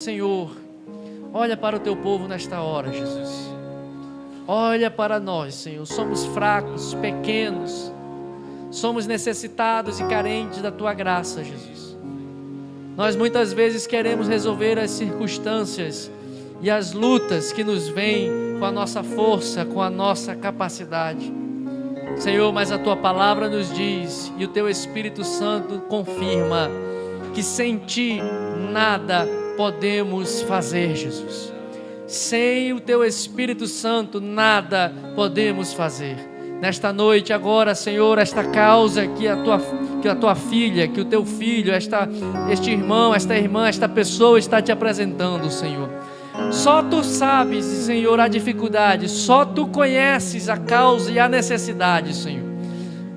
Senhor, olha para o teu povo nesta hora, Jesus. Olha para nós, Senhor. Somos fracos, pequenos, somos necessitados e carentes da tua graça, Jesus. Nós muitas vezes queremos resolver as circunstâncias e as lutas que nos vêm com a nossa força, com a nossa capacidade, Senhor, mas a tua palavra nos diz, e o teu Espírito Santo confirma, que sem ti nada podemos fazer, Jesus. Sem o teu Espírito Santo nada podemos fazer. Nesta noite agora, Senhor, esta causa que a tua filha, que o teu filho, este irmão, esta irmã, esta pessoa está te apresentando, Senhor. Só tu sabes, Senhor, a dificuldade, só tu conheces a causa e a necessidade, Senhor.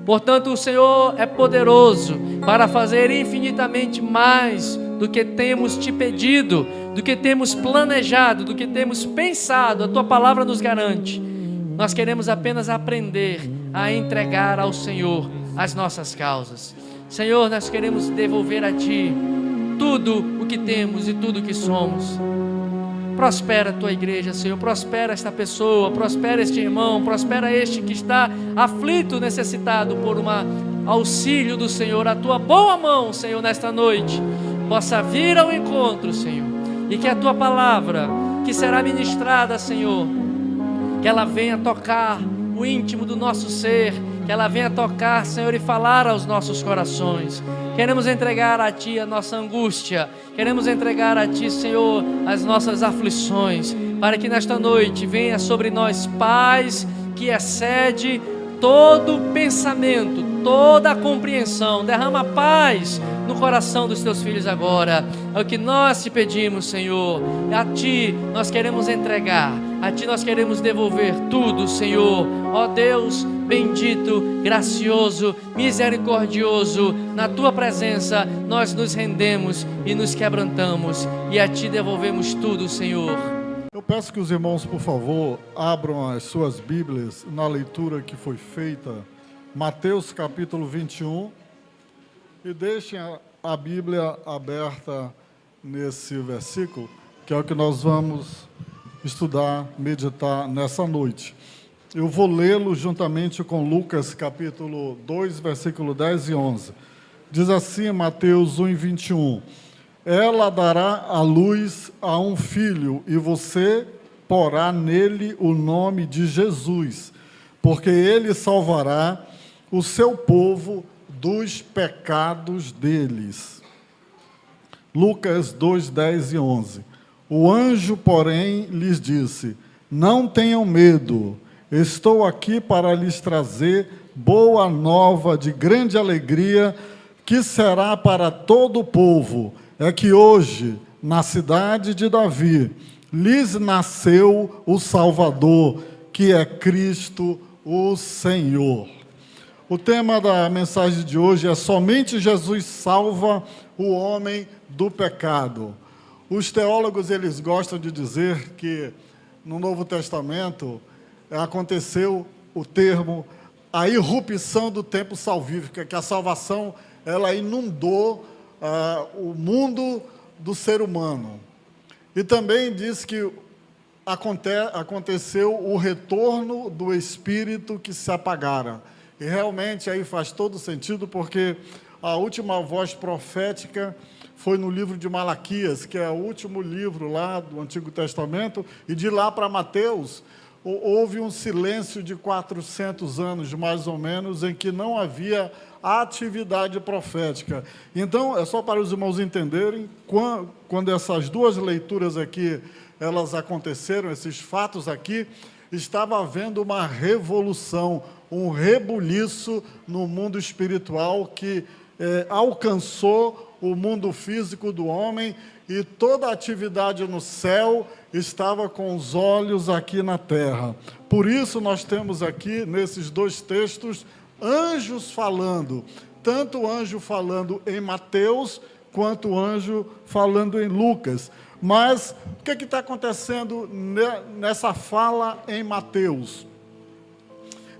Portanto, o Senhor é poderoso para fazer infinitamente mais do que temos te pedido, do que temos planejado, do que temos pensado. A tua palavra nos garante. Nós queremos apenas aprender a entregar ao Senhor as nossas causas. Senhor, nós queremos devolver a ti tudo o que temos e tudo o que somos. Prospera a tua igreja, Senhor, prospera esta pessoa, prospera este irmão, prospera este que está aflito, necessitado por um auxílio do Senhor. A tua boa mão, Senhor, nesta noite, possa vir ao encontro, Senhor, e que a tua palavra, que será ministrada, Senhor, que ela venha tocar o íntimo do nosso ser, que ela venha tocar, Senhor, e falar aos nossos corações. Queremos entregar a ti a nossa angústia, queremos entregar a ti, Senhor, as nossas aflições, para que nesta noite venha sobre nós paz que excede todo pensamento, toda a compreensão. Derrama paz no coração dos teus filhos agora. É o que nós te pedimos, Senhor. A ti nós queremos entregar, a ti nós queremos devolver tudo, Senhor. Ó Deus bendito, gracioso, misericordioso, na tua presença nós nos rendemos e nos quebrantamos e a ti devolvemos tudo, Senhor. Eu peço que os irmãos, por favor, abram as suas Bíblias na leitura que foi feita, Mateus capítulo 21, e deixem a Bíblia aberta nesse versículo, que é o que nós vamos estudar, meditar nessa noite. Eu vou lê-lo juntamente com Lucas capítulo 2, versículo 10 e 11. Diz assim, Mateus 1, 21. Ela dará à luz a um filho, e você porá nele o nome de Jesus, porque ele salvará o seu povo dos pecados deles. Lucas 2, 10 e 11. O anjo, porém, lhes disse: não tenham medo, estou aqui para lhes trazer boa nova de grande alegria, que será para todo o povo. É que hoje, na cidade de Davi, lhes nasceu o Salvador, que é Cristo o Senhor. O tema da mensagem de hoje é: somente Jesus salva o homem do pecado. Os teólogos, eles gostam de dizer que no Novo Testamento aconteceu o termo a irrupção do tempo salvífico, que a salvação ela inundou o mundo do ser humano. E também diz que aconteceu o retorno do Espírito que se apagara. E realmente aí faz todo sentido, porque a última voz profética foi no livro de Malaquias, que é o último livro lá do Antigo Testamento, e de lá para Mateus, houve um silêncio de 400 anos, mais ou menos, em que não havia atividade profética. Então, é só para os irmãos entenderem, quando essas duas leituras aqui, elas aconteceram, esses fatos aqui, estava havendo uma revolução, um rebuliço no mundo espiritual que alcançou o mundo físico do homem, e toda a atividade no céu estava com os olhos aqui na terra. Por isso nós temos aqui, nesses dois textos, anjos falando, tanto o anjo falando em Mateus, quanto o anjo falando em Lucas. Mas o que está acontecendo nessa fala em Mateus?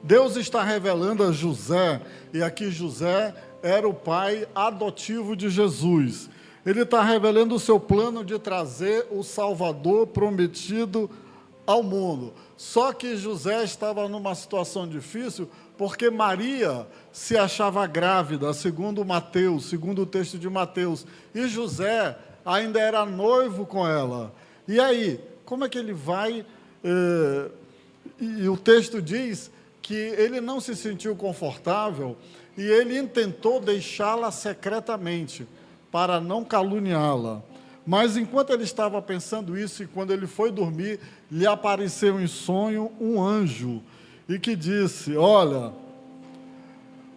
Deus está revelando a José, e aqui José era o pai adotivo de Jesus. Ele está revelando o seu plano de trazer o Salvador prometido ao mundo. Só que José estava numa situação difícil, porque Maria se achava grávida, segundo Mateus, segundo o texto de Mateus, e José ainda era noivo com ela. E aí, como é que ele vai... E o texto diz que ele não se sentiu confortável e ele intentou deixá-la secretamente, para não caluniá-la. Mas enquanto ele estava pensando isso, e quando ele foi dormir, lhe apareceu em sonho um anjo, e que disse: olha,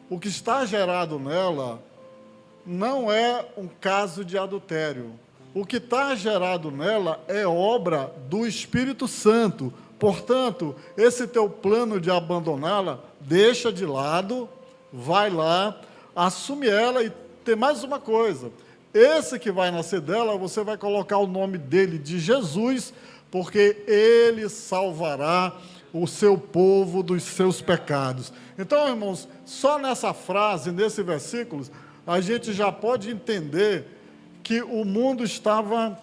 o que está gerado nela não é um caso de adultério. O que está gerado nela é obra do Espírito Santo. Portanto, esse teu plano de abandoná-la, deixa de lado, vai lá, assume ela. E tem mais uma coisa: esse que vai nascer dela, você vai colocar o nome dele de Jesus, porque ele salvará o seu povo dos seus pecados. Então, irmãos, só nessa frase, nesse versículo, a gente já pode entender que o mundo estava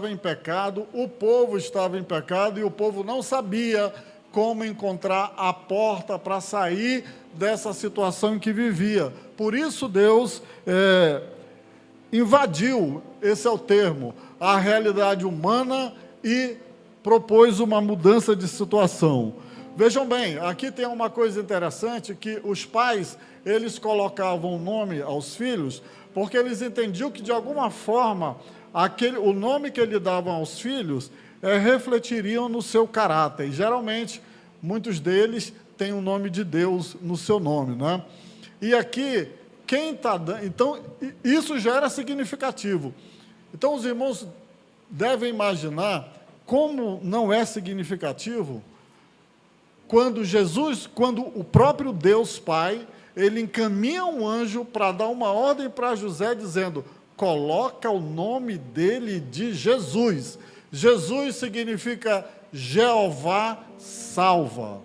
em pecado, o povo estava em pecado, e o povo não sabia como encontrar a porta para sair dessa situação em que vivia. Por isso Deus invadiu, esse é o termo, a realidade humana e propôs uma mudança de situação. Vejam bem, aqui tem uma coisa interessante, que os pais, eles colocavam o nome aos filhos, porque eles entendiam que, de alguma forma, o nome que eles davam aos filhos refletiriam no seu caráter. E, geralmente, muitos deles têm o nome de Deus no seu nome, né? E aqui, quem está dando... Então, isso já era significativo. Então, os irmãos devem imaginar como não é significativo quando o próprio Deus Pai, ele encaminha um anjo para dar uma ordem para José, dizendo: coloca o nome dele de Jesus. Jesus significa Jeová salva.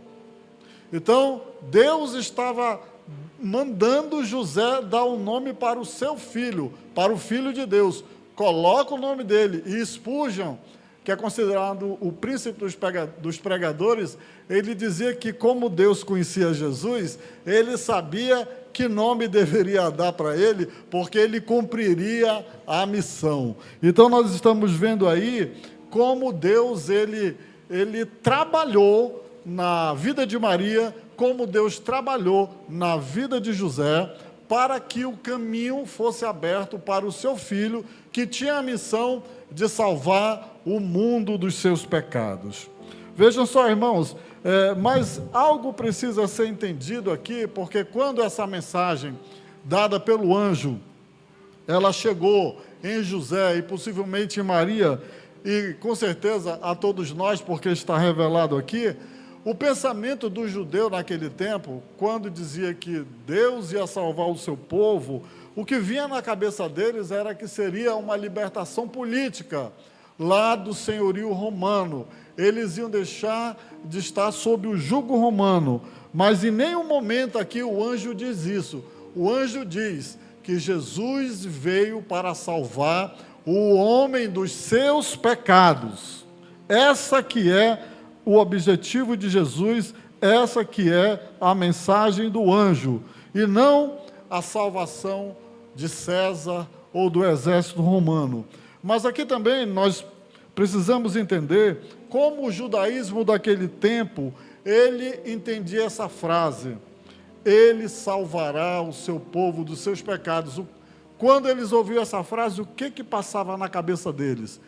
Então, Deus estava mandando José dar um nome para o seu filho, para o Filho de Deus. Coloca o nome dele. E Spurgeon, que é considerado o príncipe dos pregadores, ele dizia que, como Deus conhecia Jesus, ele sabia que nome deveria dar para ele, porque ele cumpriria a missão. Então, nós estamos vendo aí como Deus ele trabalhou na vida de Maria, como Deus trabalhou na vida de José, para que o caminho fosse aberto para o seu filho, que tinha a missão de salvar o mundo dos seus pecados. Vejam só, irmãos, mas algo precisa ser entendido aqui, porque quando essa mensagem dada pelo anjo, ela chegou em José e possivelmente em Maria, e com certeza a todos nós, porque está revelado aqui, o pensamento do judeu naquele tempo, quando dizia que Deus ia salvar o seu povo, o que vinha na cabeça deles era que seria uma libertação política lá do senhorio romano. Eles iam deixar de estar sob o jugo romano, mas em nenhum momento aqui o anjo diz isso. O anjo diz que Jesus veio para salvar o homem dos seus pecados. Essa que é o objetivo de Jesus, essa que é a mensagem do anjo, e não a salvação de César ou do exército romano. Mas aqui também nós precisamos entender como o judaísmo daquele tempo, ele entendia essa frase: ele salvará o seu povo dos seus pecados. Quando eles ouviram essa frase, o que passava na cabeça deles?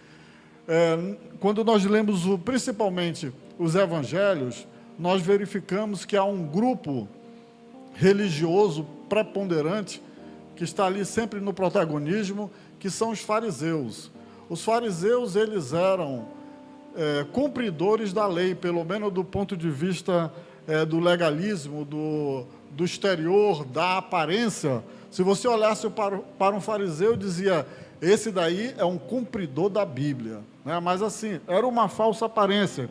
Quando nós lemos principalmente os evangelhos, nós verificamos que há um grupo religioso preponderante que está ali sempre no protagonismo, que são os fariseus. Os fariseus, eles eram cumpridores da lei, pelo menos do ponto de vista do legalismo, do exterior, da aparência. Se você olhasse para um fariseu, dizia: esse daí é um cumpridor da Bíblia, né? Mas assim, era uma falsa aparência.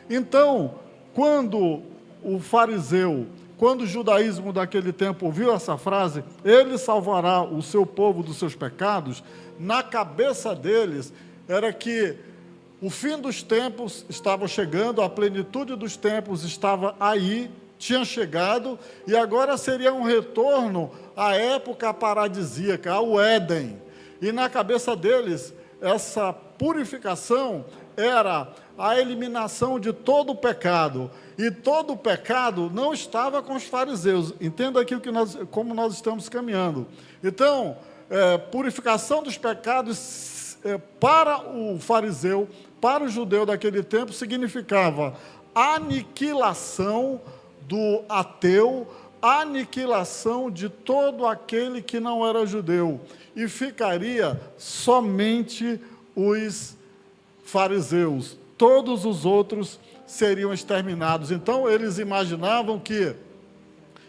Então, quando o fariseu quando o judaísmo daquele tempo ouviu essa frase, ele salvará o seu povo dos seus pecados, na cabeça deles era que o fim dos tempos estava chegando, a plenitude dos tempos estava aí, tinha chegado, e agora seria um retorno à época paradisíaca, ao Éden. E na cabeça deles, essa purificação era a eliminação de todo o pecado. E todo o pecado não estava com os fariseus. Entenda aqui como nós estamos caminhando. Então, purificação dos pecados para o fariseu, para o judeu daquele tempo, significava aniquilação do ateu, aniquilação de todo aquele que não era judeu. E ficaria somente os fariseus. Todos os outros seriam exterminados. Então, eles imaginavam que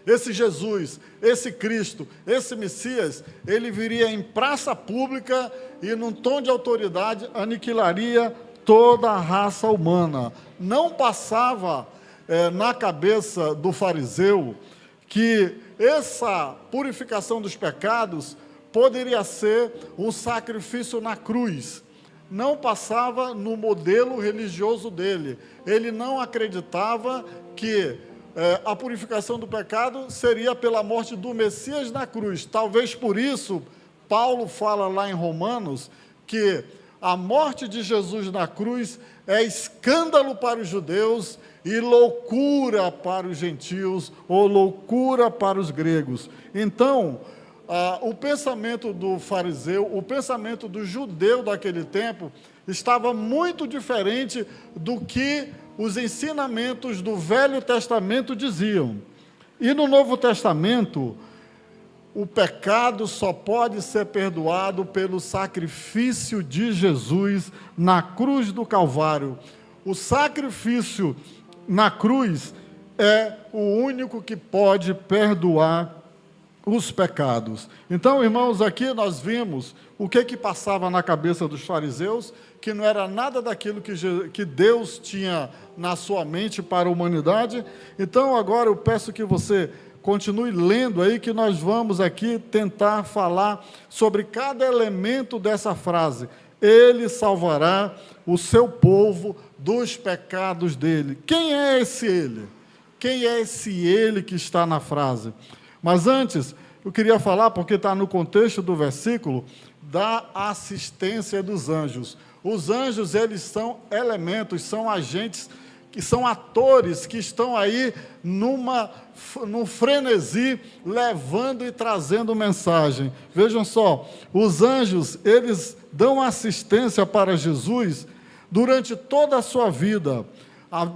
esse Jesus, esse Cristo, esse Messias, ele viria em praça pública e, num tom de autoridade, aniquilaria toda a raça humana. Não passava na cabeça do fariseu que essa purificação dos pecados poderia ser um sacrifício na cruz. Não passava no modelo religioso dele. Ele não acreditava que a purificação do pecado seria pela morte do Messias na cruz. Talvez por isso, Paulo fala lá em Romanos que a morte de Jesus na cruz é escândalo para os judeus e loucura para os gentios, ou loucura para os gregos. Então, o pensamento do fariseu, o pensamento do judeu daquele tempo, estava muito diferente do que os ensinamentos do Velho Testamento diziam. E no Novo Testamento, o pecado só pode ser perdoado pelo sacrifício de Jesus na cruz do Calvário. O sacrifício na cruz é o único que pode perdoar os pecados. Então, irmãos, aqui nós vimos o que passava na cabeça dos fariseus, que não era nada daquilo que Deus tinha na sua mente para a humanidade. Então, agora eu peço que você continue lendo aí, que nós vamos aqui tentar falar sobre cada elemento dessa frase. Ele salvará o seu povo dos pecados dele. Quem é esse ele? Quem é esse ele que está na frase? Mas antes, eu queria falar, porque está no contexto do versículo, da assistência dos anjos. Os anjos, eles são elementos, são agentes, que são atores que estão aí num frenesi, levando e trazendo mensagem. Vejam só, os anjos, eles dão assistência para Jesus durante toda a sua vida,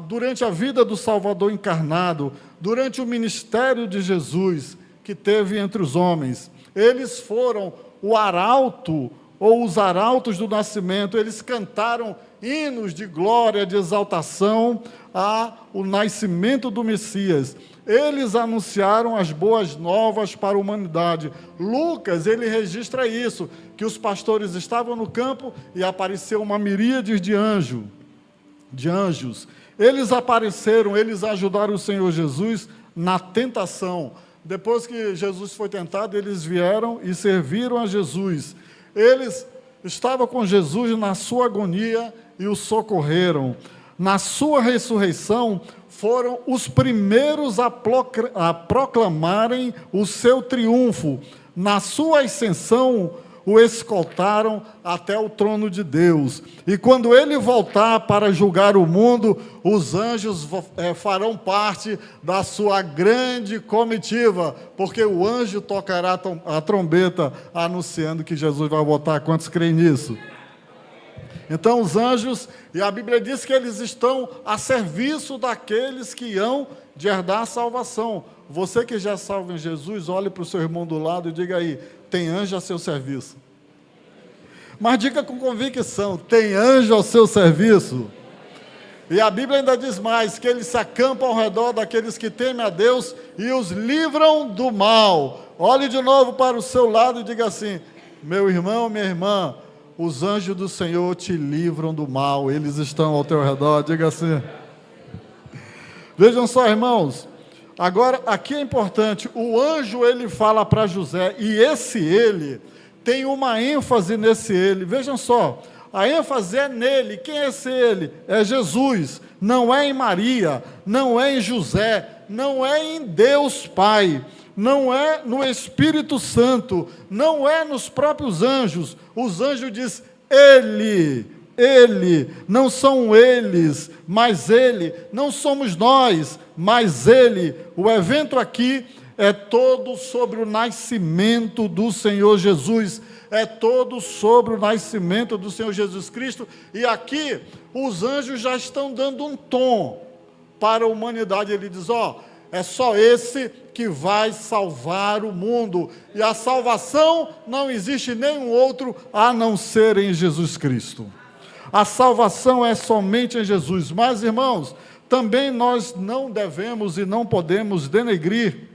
durante a vida do Salvador encarnado, durante o ministério de Jesus, que teve entre os homens. Eles foram o arauto, ou os arautos do nascimento. Eles cantaram hinos de glória, de exaltação ao nascimento do Messias. Eles anunciaram as boas novas para a humanidade. Lucas, ele registra isso, que os pastores estavam no campo e apareceu uma miríade de anjos. Eles apareceram, eles ajudaram o Senhor Jesus na tentação. Depois que Jesus foi tentado, eles vieram e serviram a Jesus. Eles estavam com Jesus na sua agonia e o socorreram. Na sua ressurreição, foram os primeiros a proclamarem o seu triunfo. Na sua ascensão, o escoltaram até o trono de Deus. E quando ele voltar para julgar o mundo, os anjos farão parte da sua grande comitiva, porque o anjo tocará a trombeta anunciando que Jesus vai voltar. Quantos creem nisso? Então os anjos, e a Bíblia diz que eles estão a serviço daqueles que hão de herdar a salvação. Você que já é salvo em Jesus, olhe para o seu irmão do lado e diga aí: tem anjo a seu serviço. Mas diga com convicção: tem anjo ao seu serviço. E a Bíblia ainda diz mais, que eles se acampam ao redor daqueles que temem a Deus e os livram do mal. Olhe de novo para o seu lado e diga assim: meu irmão, minha irmã, os anjos do Senhor te livram do mal, eles estão ao teu redor. Diga assim. Vejam só, irmãos, Agora, aqui é importante, o anjo ele fala para José, e esse ele, tem uma ênfase nesse ele. Vejam só, a ênfase é nele. Quem é esse ele? É Jesus. Não é em Maria, não é em José, não é em Deus Pai, não é no Espírito Santo, não é nos próprios anjos. Os anjos dizem, ele, não são eles, mas ele, não somos nós, mas ele. O evento aqui é todo sobre o nascimento do Senhor Jesus, é todo sobre o nascimento do Senhor Jesus Cristo, e aqui os anjos já estão dando um tom para a humanidade. Ele diz, é só esse que vai salvar o mundo, e a salvação não existe nenhum outro a não ser em Jesus Cristo. A salvação é somente em Jesus. Mas, irmãos, também nós não devemos e não podemos denegrir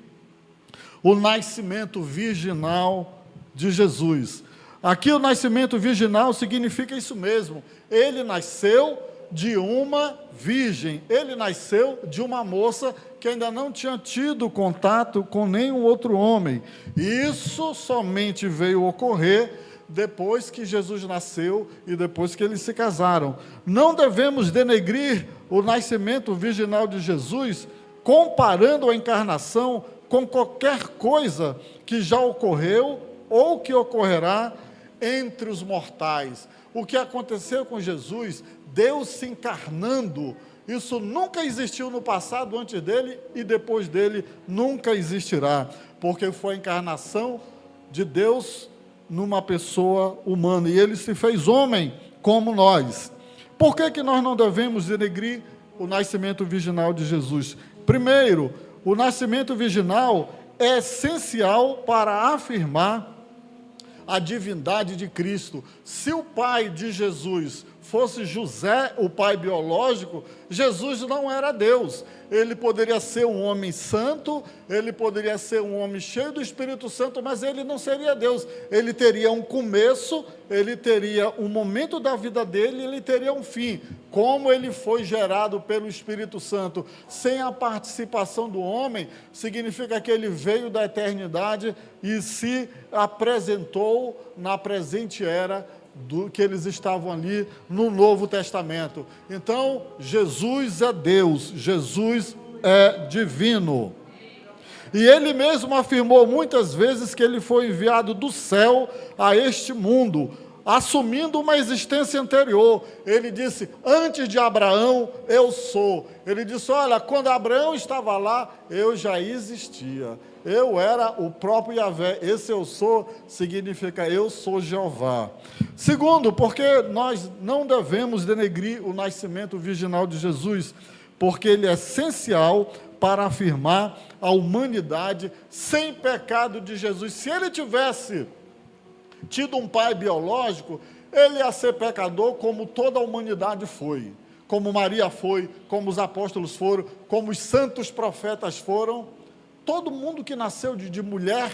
o nascimento virginal de Jesus. Aqui o nascimento virginal significa isso mesmo. Ele nasceu de uma virgem. Ele nasceu de uma moça que ainda não tinha tido contato com nenhum outro homem. Isso somente veio ocorrer depois que Jesus nasceu e depois que eles se casaram. Não devemos denegrir o nascimento virginal de Jesus, comparando a encarnação com qualquer coisa que já ocorreu ou que ocorrerá entre os mortais. O que aconteceu com Jesus, Deus se encarnando, isso nunca existiu no passado antes dele, e depois dele nunca existirá, porque foi a encarnação de Deus numa pessoa humana, e ele se fez homem como nós. Por que nós não devemos denegrir o nascimento virginal de Jesus? Primeiro, o nascimento virginal é essencial para afirmar a divindade de Cristo. Se o pai de Jesus fosse José, o pai biológico, Jesus não era Deus. Ele poderia ser um homem santo, ele poderia ser um homem cheio do Espírito Santo, mas ele não seria Deus. Ele teria um começo, ele teria um momento da vida dele, ele teria um fim. Como ele foi gerado pelo Espírito Santo, sem a participação do homem, significa que ele veio da eternidade e se apresentou na presente era do que eles estavam ali no Novo Testamento. Então, Jesus é Deus, Jesus é divino. E ele mesmo afirmou muitas vezes que ele foi enviado do céu a este mundo, assumindo uma existência anterior. Ele disse, antes de Abraão, eu sou. Ele disse, olha, quando Abraão estava lá, eu já existia. Eu era o próprio Yahvé. Esse eu sou significa eu sou Jeová. Segundo, porque nós não devemos denegrir o nascimento virginal de Jesus, porque ele é essencial para afirmar a humanidade sem pecado de Jesus. Se ele tivesse tido um pai biológico, ele ia ser pecador como toda a humanidade foi, como Maria foi, como os apóstolos foram, como os santos profetas foram. Todo mundo que nasceu de mulher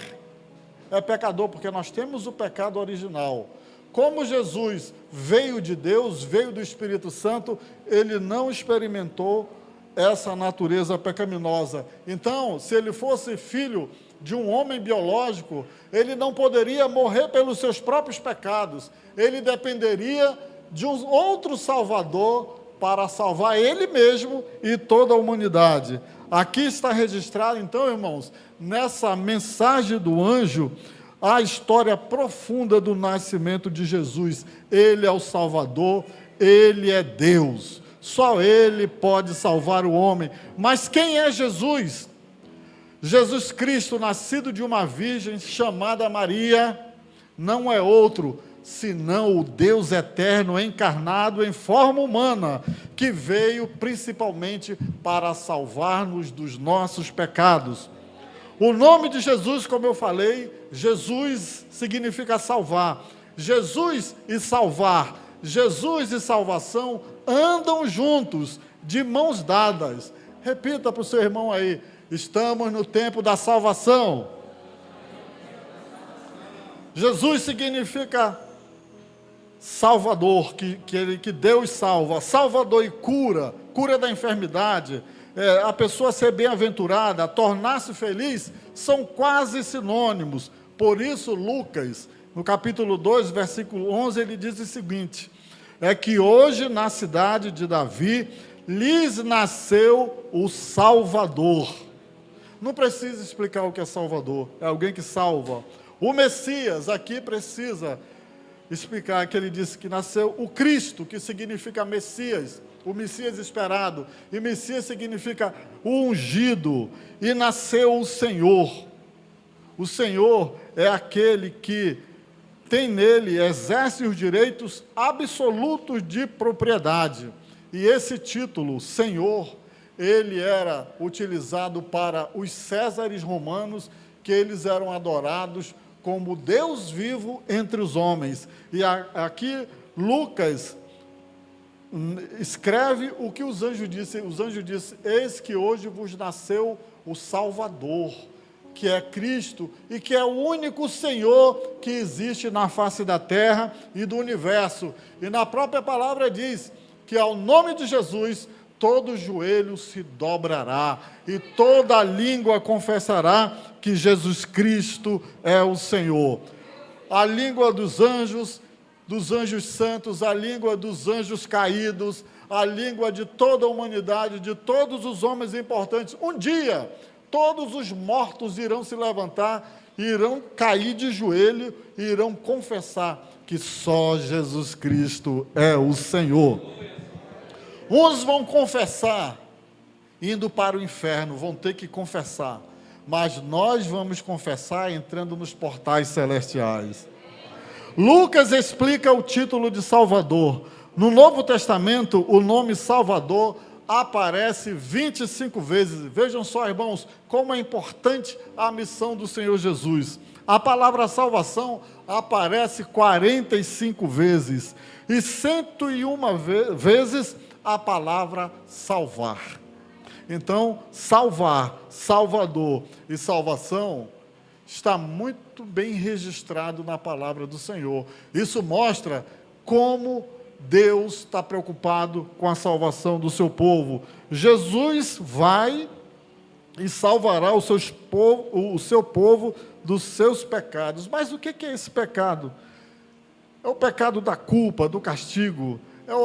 é pecador, porque nós temos o pecado original. Como Jesus veio de Deus, veio do Espírito Santo, ele não experimentou essa natureza pecaminosa. Então, se ele fosse filho de um homem biológico, ele não poderia morrer pelos seus próprios pecados. Ele dependeria de um outro Salvador para salvar ele mesmo e toda a humanidade. Aqui está registrado, então, irmãos, nessa mensagem do anjo, a história profunda do nascimento de Jesus. Ele é o Salvador, ele é Deus. Só ele pode salvar o homem. Mas quem é Jesus? Jesus Cristo, nascido de uma virgem chamada Maria, não é outro senão o Deus eterno encarnado em forma humana, que veio principalmente para salvar-nos dos nossos pecados. O nome de Jesus, como eu falei, Jesus significa salvar. Jesus e salvar, Jesus e salvação andam juntos, de mãos dadas. Repita para o seu irmão aí, estamos no tempo da salvação. Jesus significa Salvador, que Deus salva, Salvador e cura da enfermidade. a pessoa ser bem-aventurada, tornar-se feliz, são quase sinônimos. Por isso, Lucas, no capítulo 2, versículo 11, ele diz o seguinte: é que hoje na cidade de Davi lhes nasceu o Salvador. Não precisa explicar o que é Salvador, é alguém que salva. O Messias aqui precisa explicar que ele disse que nasceu o Cristo, que significa Messias, o Messias esperado, e Messias significa o ungido, e nasceu o Senhor. O Senhor é aquele que tem nele, exerce os direitos absolutos de propriedade. E esse título, Senhor, ele era utilizado para os césares romanos, que eles eram adorados como Deus vivo entre os homens. E aqui Lucas escreve o que os anjos disseram. Os anjos disseram: eis que hoje vos nasceu o Salvador, que é Cristo, e que é o único Senhor que existe na face da terra e do universo. E na própria palavra diz que ao nome de Jesus todo joelho se dobrará e toda língua confessará que Jesus Cristo é o Senhor. A língua dos anjos santos, a língua dos anjos caídos, a língua de toda a humanidade, de todos os homens importantes. Um dia, todos os mortos irão se levantar, irão cair de joelho e irão confessar que só Jesus Cristo é o Senhor. Uns vão confessar indo para o inferno, vão ter que confessar, mas nós vamos confessar entrando nos portais celestiais. Lucas explica o título de Salvador. No Novo Testamento, o nome Salvador aparece 25 vezes. Vejam só, irmãos, como é importante a missão do Senhor Jesus. A palavra salvação aparece 45 vezes e 101 vezes a palavra salvar. Então, salvar, salvador e salvação está muito bem registrado na palavra do Senhor. Isso mostra como Deus está preocupado com a salvação do seu povo. Jesus vai e salvará o seu povo dos seus pecados. Mas o que é esse pecado? É o pecado da culpa, do castigo,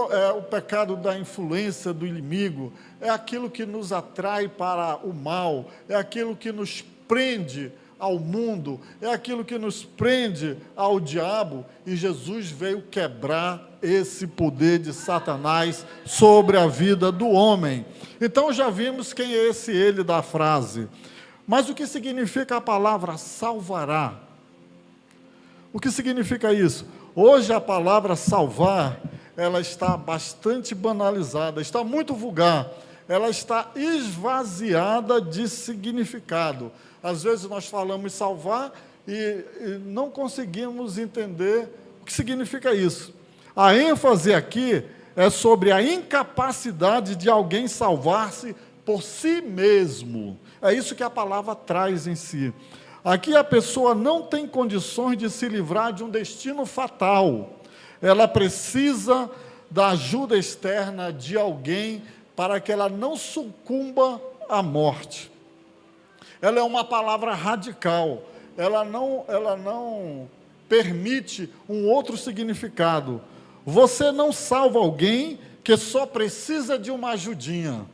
é o pecado da influência do inimigo, é aquilo que nos atrai para o mal, é aquilo que nos prende ao mundo, é aquilo que nos prende ao diabo, e Jesus veio quebrar esse poder de Satanás sobre a vida do homem. Então já vimos quem é esse ele da frase. Mas o que significa a palavra salvará? O que significa isso? Hoje a palavra salvar, ela está bastante banalizada, está muito vulgar, ela está esvaziada de significado. Às vezes nós falamos salvar e não conseguimos entender o que significa isso. A ênfase aqui é sobre a incapacidade de alguém salvar-se por si mesmo. É isso que a palavra traz em si. Aqui a pessoa não tem condições de se livrar de um destino fatal. Ela precisa da ajuda externa de alguém para que ela não sucumba à morte. Ela é uma palavra radical, ela não permite um outro significado. Você não salva alguém que só precisa de uma ajudinha.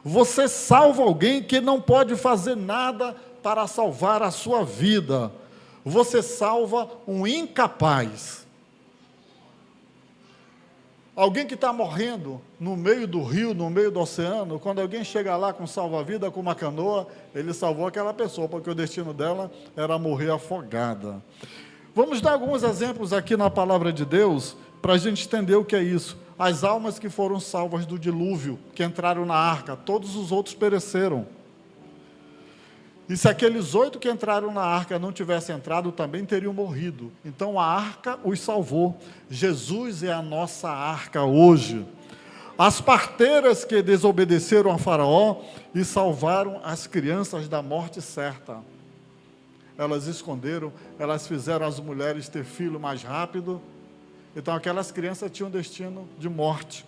Você salva alguém que não pode fazer nada para salvar a sua vida. Você salva um incapaz. Alguém que está morrendo no meio do rio, no meio do oceano, quando alguém chega lá com salva-vida, com uma canoa, ele salvou aquela pessoa, porque o destino dela era morrer afogada. Vamos dar alguns exemplos aqui na palavra de Deus, para a gente entender o que é isso. As almas que foram salvas do dilúvio, que entraram na arca, todos os outros pereceram. E se aqueles 8 que entraram na arca não tivessem entrado, também teriam morrido. Então a arca os salvou. Jesus é a nossa arca hoje. As parteiras que desobedeceram a Faraó e salvaram as crianças da morte certa. Elas esconderam, elas fizeram as mulheres ter filho mais rápido. Então aquelas crianças tinham destino de morte.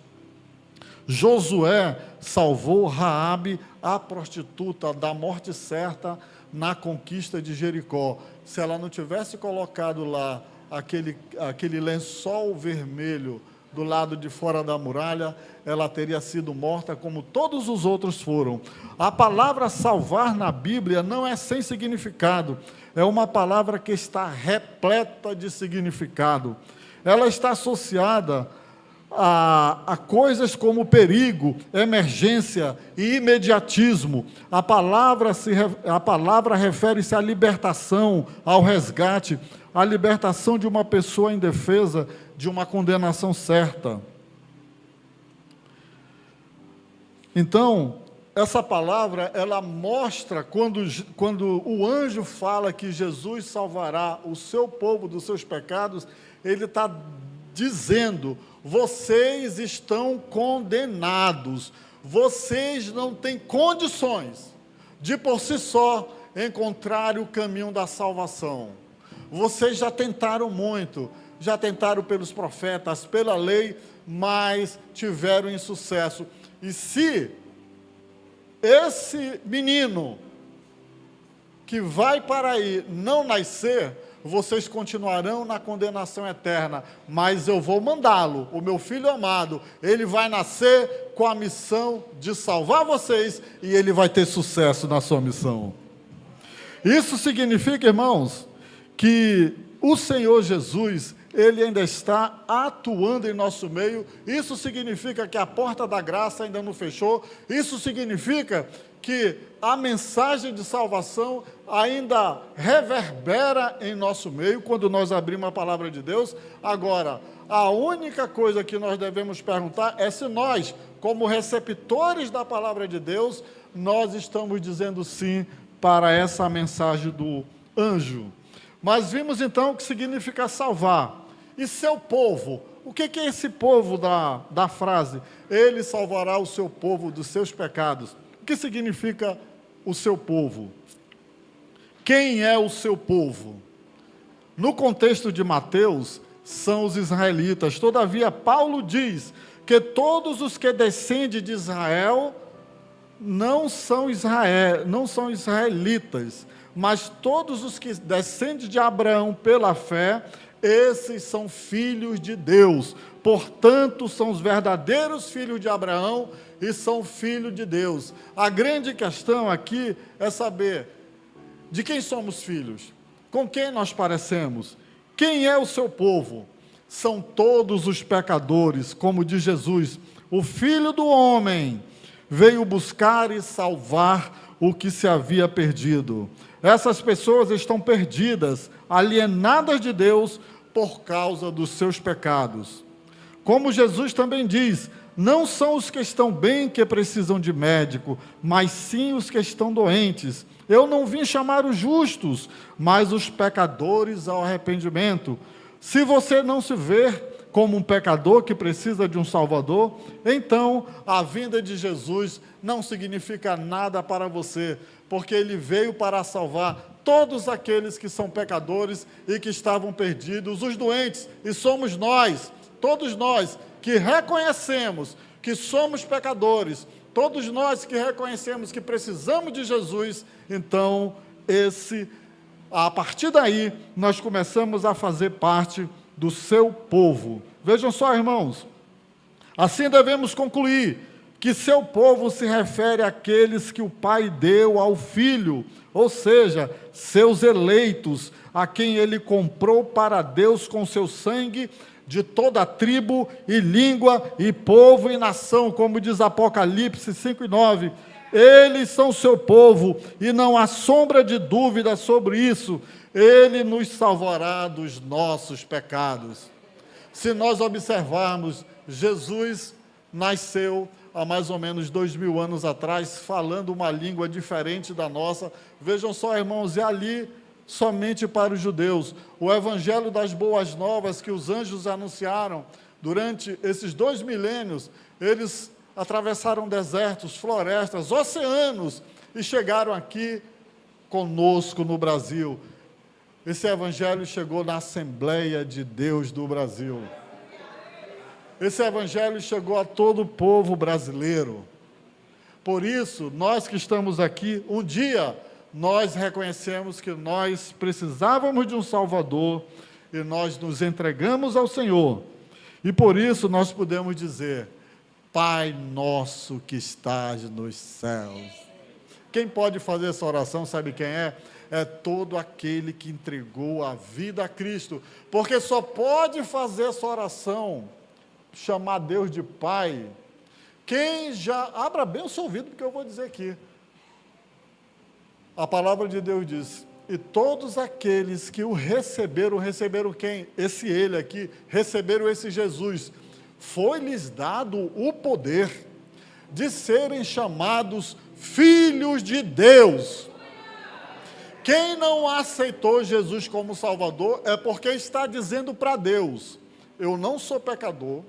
Josué salvou Raabe, a prostituta, da morte certa na conquista de Jericó. Se ela não tivesse colocado lá aquele lençol vermelho do lado de fora da muralha, ela teria sido morta como todos os outros foram. A palavra salvar na Bíblia não é sem significado, é uma palavra que está repleta de significado. Ela está associada a coisas como perigo, emergência e imediatismo. A palavra refere-se à libertação, ao resgate, à libertação de uma pessoa indefesa de uma condenação certa. Então, essa palavra, ela mostra, quando o anjo fala que Jesus salvará o seu povo dos seus pecados, ele está dizendo: vocês estão condenados, vocês não têm condições de por si só encontrar o caminho da salvação. Vocês já tentaram muito, já tentaram pelos profetas, pela lei, mas tiveram insucesso. E se esse menino que vai para aí não nascer, vocês continuarão na condenação eterna, mas eu vou mandá-lo, o meu filho amado, ele vai nascer com a missão de salvar vocês, e ele vai ter sucesso na sua missão. Isso significa, irmãos, que o Senhor Jesus, ele ainda está atuando em nosso meio. Isso significa que a porta da graça ainda não fechou. Isso significa que a mensagem de salvação ainda reverbera em nosso meio quando nós abrimos a palavra de Deus. Agora, a única coisa que nós devemos perguntar é se nós, como receptores da palavra de Deus, nós estamos dizendo sim para essa mensagem do anjo. Mas vimos então o que significa salvar. E seu povo? O que é esse povo da frase? Ele salvará o seu povo dos seus pecados. O que significa o seu povo? Quem é o seu povo? No contexto de Mateus, são os israelitas. Todavia, Paulo diz que todos os que descendem de Israel não são israelitas, mas todos os que descendem de Abraão pela fé, esses são filhos de Deus. Portanto, são os verdadeiros filhos de Abraão e são filhos de Deus. A grande questão aqui é saber de quem somos filhos, com quem nós parecemos, quem é o seu povo. São todos os pecadores, como diz Jesus, o Filho do Homem veio buscar e salvar o que se havia perdido. Essas pessoas estão perdidas, alienadas de Deus por causa dos seus pecados. Como Jesus também diz, não são os que estão bem que precisam de médico, mas sim os que estão doentes. Eu não vim chamar os justos, mas os pecadores ao arrependimento. Se você não se vê como um pecador que precisa de um Salvador, então a vinda de Jesus não significa nada para você, porque Ele veio para salvar todos aqueles que são pecadores e que estavam perdidos, os doentes, e somos nós, todos nós que reconhecemos que somos pecadores, todos nós que reconhecemos que precisamos de Jesus. Então, a partir daí, nós começamos a fazer parte do seu povo. Vejam só, irmãos, assim devemos concluir que seu povo se refere àqueles que o Pai deu ao Filho, ou seja, seus eleitos, a quem Ele comprou para Deus com seu sangue, de toda tribo e língua e povo e nação, como diz Apocalipse 5:9. Eles são seu povo, e não há sombra de dúvida sobre isso. Ele nos salvará dos nossos pecados. Se nós observarmos, Jesus nasceu há mais ou menos 2000 anos atrás, falando uma língua diferente da nossa. Vejam só, irmãos, é ali somente para os judeus. O evangelho das boas novas que os anjos anunciaram durante esses 2 milênios, eles atravessaram desertos, florestas, oceanos e chegaram aqui conosco no Brasil. Esse evangelho chegou na Assembleia de Deus do Brasil. esse evangelho chegou a todo o povo brasileiro. Por isso, nós que estamos aqui, um dia, nós reconhecemos que nós precisávamos de um Salvador e nós nos entregamos ao Senhor. E por isso nós podemos dizer, Pai nosso que estás nos céus. Quem pode fazer essa oração, sabe quem é? É todo aquele que entregou a vida a Cristo. Porque só pode fazer essa oração, chamar Deus de Pai, quem já... Abra bem o seu ouvido, porque eu vou dizer aqui. A palavra de Deus diz, e todos aqueles que o receberam, receberam quem? Esse ele aqui, receberam esse Jesus. Foi-lhes dado o poder de serem chamados filhos de Deus. Quem não aceitou Jesus como Salvador é porque está dizendo para Deus, eu não sou pecador,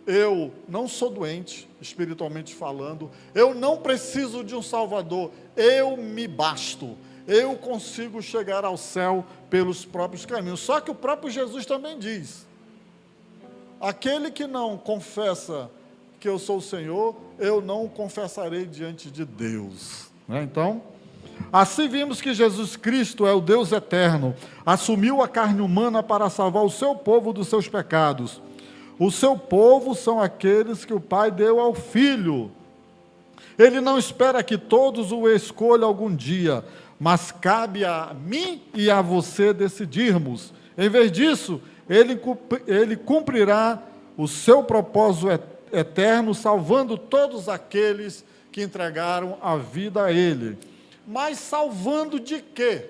eu não sou doente, espiritualmente falando, eu não preciso de um Salvador, eu me basto, eu consigo chegar ao céu pelos próprios caminhos. Só que o próprio Jesus também diz, aquele que não confessa que eu sou o Senhor, eu não confessarei diante de Deus. Então, assim vimos que Jesus Cristo é o Deus eterno, assumiu a carne humana para salvar o seu povo dos seus pecados. O seu povo são aqueles que o Pai deu ao Filho. Ele não espera que todos o escolham algum dia, mas cabe a mim e a você decidirmos. Em vez disso, ele cumprirá o seu propósito eterno, salvando todos aqueles que entregaram a vida a Ele. Mas salvando de quê?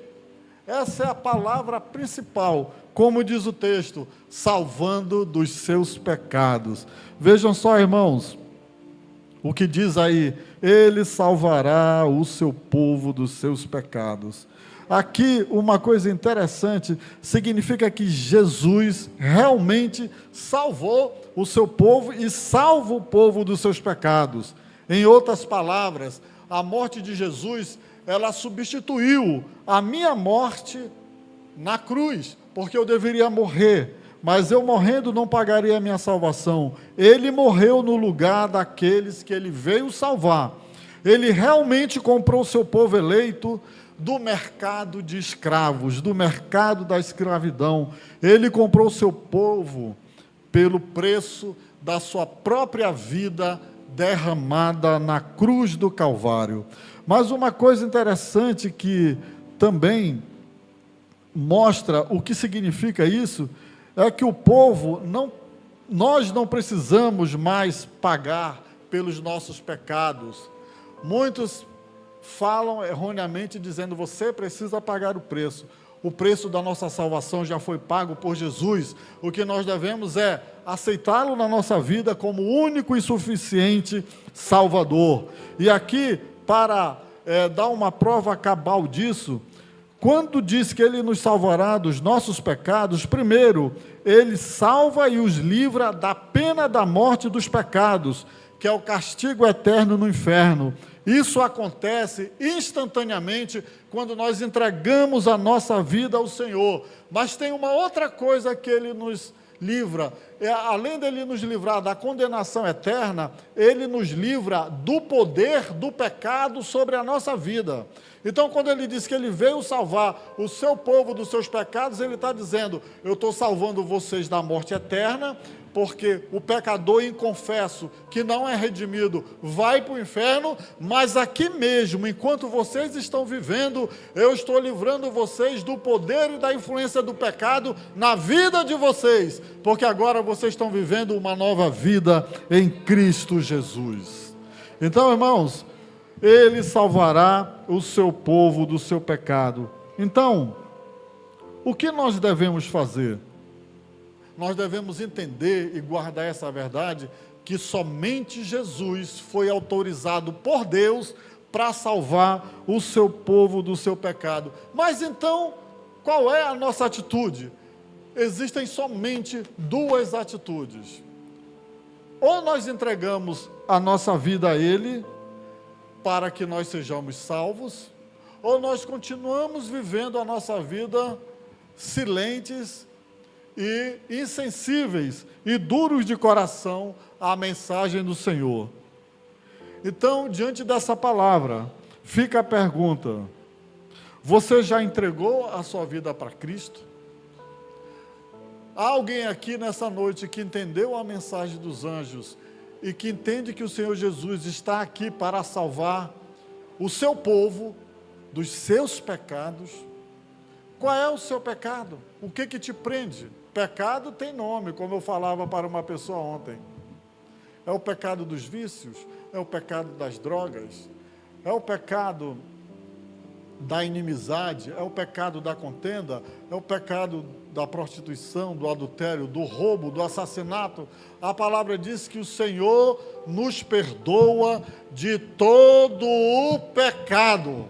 Essa é a palavra principal, como diz o texto, salvando dos seus pecados. Vejam só, irmãos, o que diz aí, Ele salvará o seu povo dos seus pecados. Aqui, uma coisa interessante, significa que Jesus realmente salvou o seu povo e salva o povo dos seus pecados. Em outras palavras, a morte de Jesus, ela substituiu a minha morte na cruz, porque eu deveria morrer, mas eu morrendo não pagaria a minha salvação. Ele morreu no lugar daqueles que ele veio salvar. Ele realmente comprou o seu povo eleito do mercado de escravos, do mercado da escravidão. Ele comprou o seu povo pelo preço da sua própria vida derramada na cruz do Calvário. Mas uma coisa interessante que também mostra o que significa isso, é que o povo, nós não precisamos mais pagar pelos nossos pecados. Muitos falam erroneamente dizendo, você precisa pagar o preço. O preço da nossa salvação já foi pago por Jesus. O que nós devemos é aceitá-lo na nossa vida como único e suficiente Salvador. E aqui, para dar uma prova cabal disso, quando diz que Ele nos salvará dos nossos pecados, primeiro, Ele salva e os livra da pena da morte dos pecados, que é o castigo eterno no inferno. Isso acontece instantaneamente quando nós entregamos a nossa vida ao Senhor. Mas tem uma outra coisa que Ele nos livra. Além dele nos livrar da condenação eterna, Ele nos livra do poder do pecado sobre a nossa vida. Então, quando Ele diz que Ele veio salvar o seu povo dos seus pecados, Ele está dizendo, eu estou salvando vocês da morte eterna, porque o pecador inconfesso, que não é redimido, vai para o inferno, mas aqui mesmo, enquanto vocês estão vivendo, eu estou livrando vocês do poder e da influência do pecado na vida de vocês, porque agora vocês estão vivendo uma nova vida em Cristo Jesus. Então, irmãos, Ele salvará o seu povo do seu pecado. Então, o que nós devemos fazer? Nós devemos entender e guardar essa verdade, que somente Jesus foi autorizado por Deus para salvar o seu povo do seu pecado. Mas então, qual é a nossa atitude? Existem somente duas atitudes. Ou nós entregamos a nossa vida a Ele, para que nós sejamos salvos, ou nós continuamos vivendo a nossa vida silentes e insensíveis e duros de coração à mensagem do Senhor. Então, diante dessa palavra, fica a pergunta: você já entregou a sua vida para Cristo? Há alguém aqui nessa noite que entendeu a mensagem dos anjos e que entende que o Senhor Jesus está aqui para salvar o seu povo dos seus pecados? Qual é o seu pecado? O que te prende? Pecado tem nome, como eu falava para uma pessoa ontem. É o pecado dos vícios? É o pecado das drogas? É o pecado da inimizade? É o pecado da contenda? É o pecado da prostituição, do adultério, do roubo, do assassinato? A palavra diz que o Senhor nos perdoa de todo o pecado.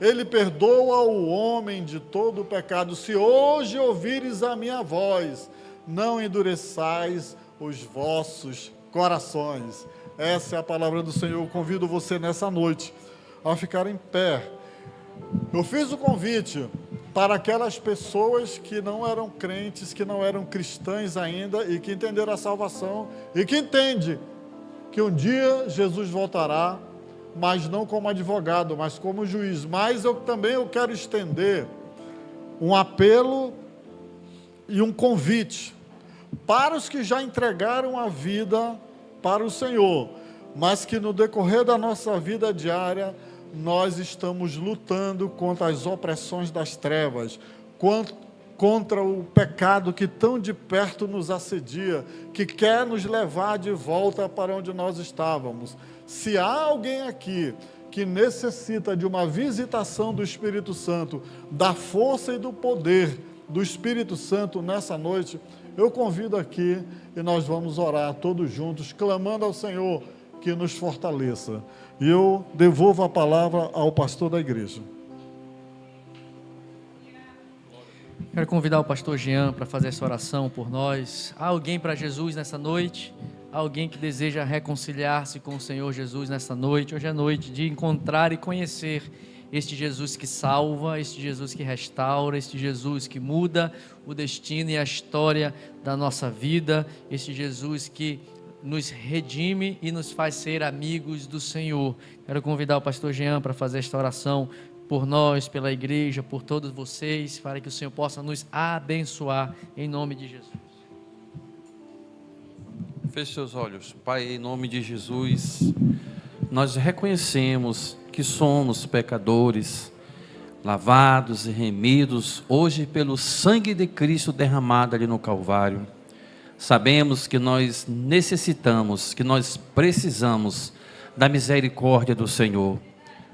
Ele perdoa o homem de todo o pecado. Se hoje ouvires a minha voz, não endureçais os vossos corações. Essa é a palavra do Senhor. Eu convido você nessa noite a ficar em pé. Eu fiz o convite para aquelas pessoas que não eram crentes, que não eram cristãs ainda e que entenderam a salvação e que entendem que um dia Jesus voltará, mas não como advogado, mas como juiz. Mas eu quero estender um apelo e um convite para os que já entregaram a vida para o Senhor, mas que no decorrer da nossa vida diária nós estamos lutando contra as opressões das trevas, contra o pecado que tão de perto nos assedia, que quer nos levar de volta para onde nós estávamos. Se há alguém aqui que necessita de uma visitação do Espírito Santo, da força e do poder do Espírito Santo nessa noite, eu convido aqui e nós vamos orar todos juntos, clamando ao Senhor que nos fortaleça. E eu devolvo a palavra ao pastor da igreja. Quero convidar o pastor Jean para fazer essa oração por nós. Há alguém para Jesus nessa noite? Há alguém que deseja reconciliar-se com o Senhor Jesus nessa noite? Hoje é noite de encontrar e conhecer este Jesus que salva, este Jesus que restaura, este Jesus que muda o destino e a história da nossa vida, este Jesus que nos redime e nos faz ser amigos do Senhor. Quero convidar o pastor Jean para fazer esta oração por nós, pela igreja, por todos vocês, para que o Senhor possa nos abençoar, em nome de Jesus. Feche seus olhos. Pai, em nome de Jesus, nós reconhecemos que somos pecadores, lavados e remidos hoje pelo sangue de Cristo derramado ali no Calvário. Sabemos que nós necessitamos, que nós precisamos da misericórdia do Senhor.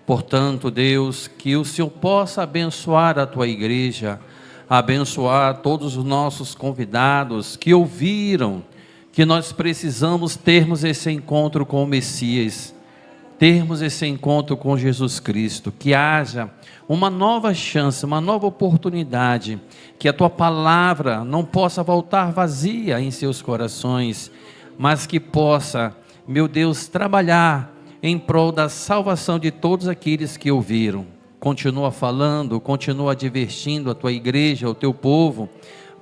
Portanto, Deus, que o Senhor possa abençoar a Tua igreja, abençoar todos os nossos convidados que ouviram que nós precisamos termos esse encontro com o Messias, termos esse encontro com Jesus Cristo, que haja uma nova chance, uma nova oportunidade, que a Tua palavra não possa voltar vazia em seus corações, mas que possa, meu Deus, trabalhar em prol da salvação de todos aqueles que ouviram. Continua falando, continua advertindo a Tua igreja, o Teu povo,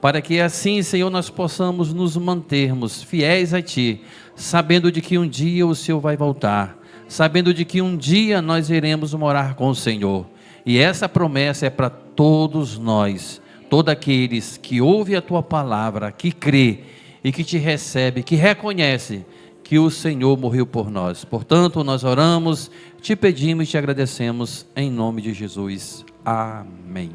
para que assim, Senhor, nós possamos nos mantermos fiéis a Ti, sabendo de que um dia o Senhor vai voltar, sabendo de que um dia nós iremos morar com o Senhor. E essa promessa é para todos nós, todos aqueles que ouvem a Tua palavra, que crê e que Te recebe, que reconhece que o Senhor morreu por nós. Portanto, nós oramos, Te pedimos e Te agradecemos em nome de Jesus. Amém.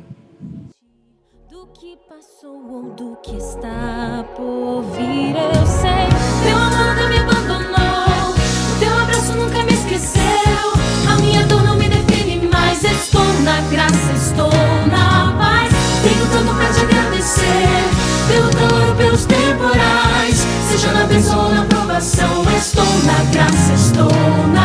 Do que passou ou do que está por vir, eu sei. Teu amor nunca me abandonou, o Teu abraço nunca me esqueceu. A minha dor não me define mais, estou na graça, estou na paz. Tenho tanto pra Te agradecer, pelo calor, pelos temporais, seja na bênção ou na provação. Estou na graça, estou na